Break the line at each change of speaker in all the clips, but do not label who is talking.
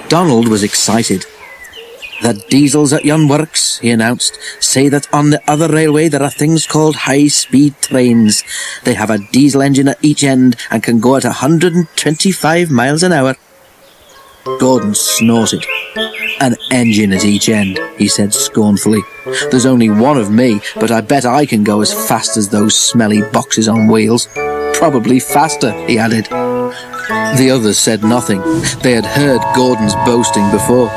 Donald was excited. "The diesels at yon works," he announced, "say that on the other railway there are things called high-speed trains. They have a diesel engine at each end and can go at 125 miles an hour. Gordon snorted. "An engine at each end," he said scornfully. "There's only one of me, but I bet I can go as fast as those smelly boxes on wheels. Probably faster," he added. The others said nothing. They had heard Gordon's boasting before.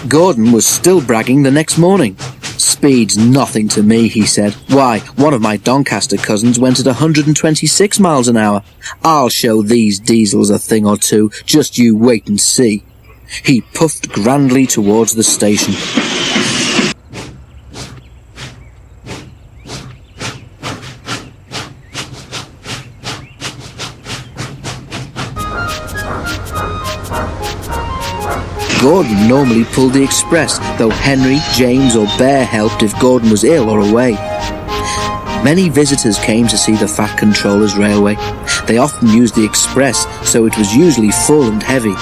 Gordon was still bragging the next morning. "Speed's nothing to me," he said. "Why, one of my Doncaster cousins went at 126 miles an hour. I'll show these diesels a thing or two, just you wait and see." He puffed grandly towards the station. Gordon normally pulled the express, though Henry, James or Bear helped if Gordon was ill or away. Many visitors came to see the Fat Controller's railway. They often used the express, so it was usually full and heavy.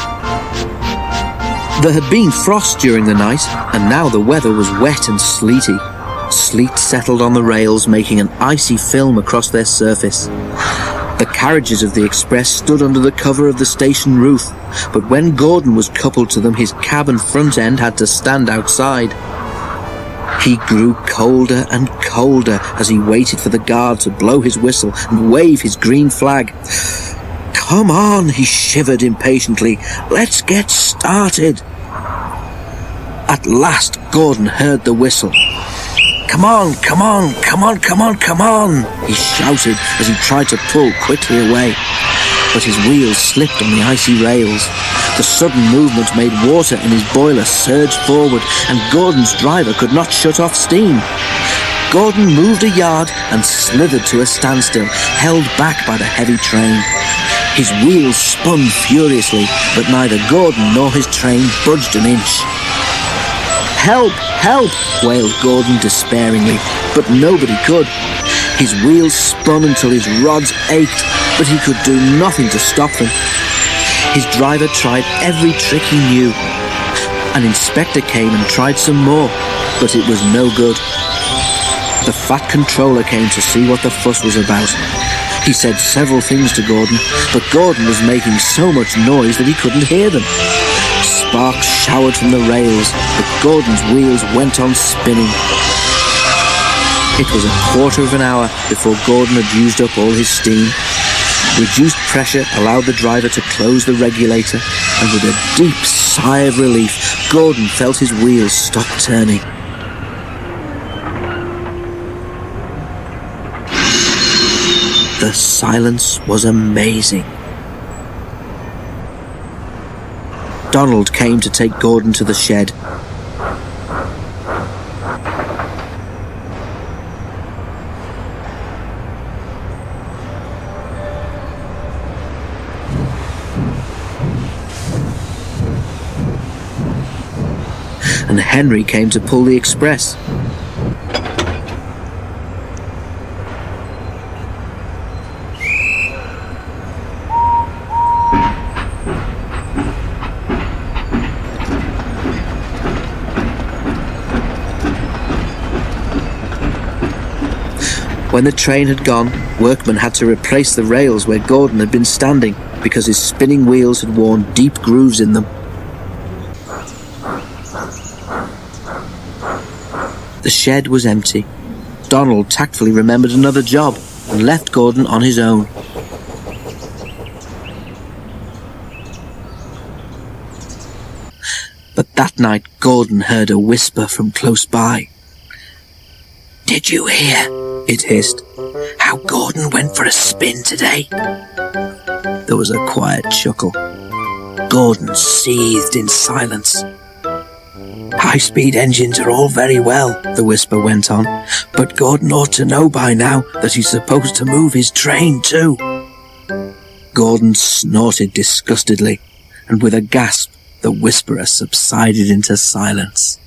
There had been frost during the night, and now the weather was wet and sleety. Sleet settled on the rails, making an icy film across their surface. The carriages of the express stood under the cover of the station roof, but when Gordon was coupled to them, his cabin front end had to stand outside. He grew colder and colder as he waited for the guard to blow his whistle and wave his green flag. "Come on," he shivered impatiently. "Let's get started." At last Gordon heard the whistle. "Come on, come on, come on, come on, come on," he shouted as he tried to pull quickly away. But his wheels slipped on the icy rails. The sudden movement made water in his boiler surge forward, and Gordon's driver could not shut off steam. Gordon moved a yard and slithered to a standstill, held back by the heavy train. His wheels spun furiously, but neither Gordon nor his train budged an inch. "Help! Help!" wailed Gordon despairingly, but nobody could. His wheels spun until his rods ached, but he could do nothing to stop them. His driver tried every trick he knew. An inspector came and tried some more, but it was no good. The Fat Controller came to see what the fuss was about. He said several things to Gordon, but Gordon was making so much noise that he couldn't hear them. Sparks showered from the rails, but Gordon's wheels went on spinning. It was a quarter of an hour before Gordon had used up all his steam. Reduced pressure allowed the driver to close the regulator, and with a deep sigh of relief, Gordon felt his wheels stop turning. The silence was amazing. Donald came to take Gordon to the shed. And Henry came to pull the express. When the train had gone, workmen had to replace the rails where Gordon had been standing because his spinning wheels had worn deep grooves in them. The shed was empty. Donald tactfully remembered another job and left Gordon on his own. But that night Gordon heard a whisper from close by. "Did you hear?" it hissed. "How Gordon went for a spin today?" There was a quiet chuckle. Gordon seethed in silence. "High-speed engines are all very well," the whisper went on, "but Gordon ought to know by now that he's supposed to move his train too." Gordon snorted disgustedly, and with a gasp, the whisperer subsided into silence.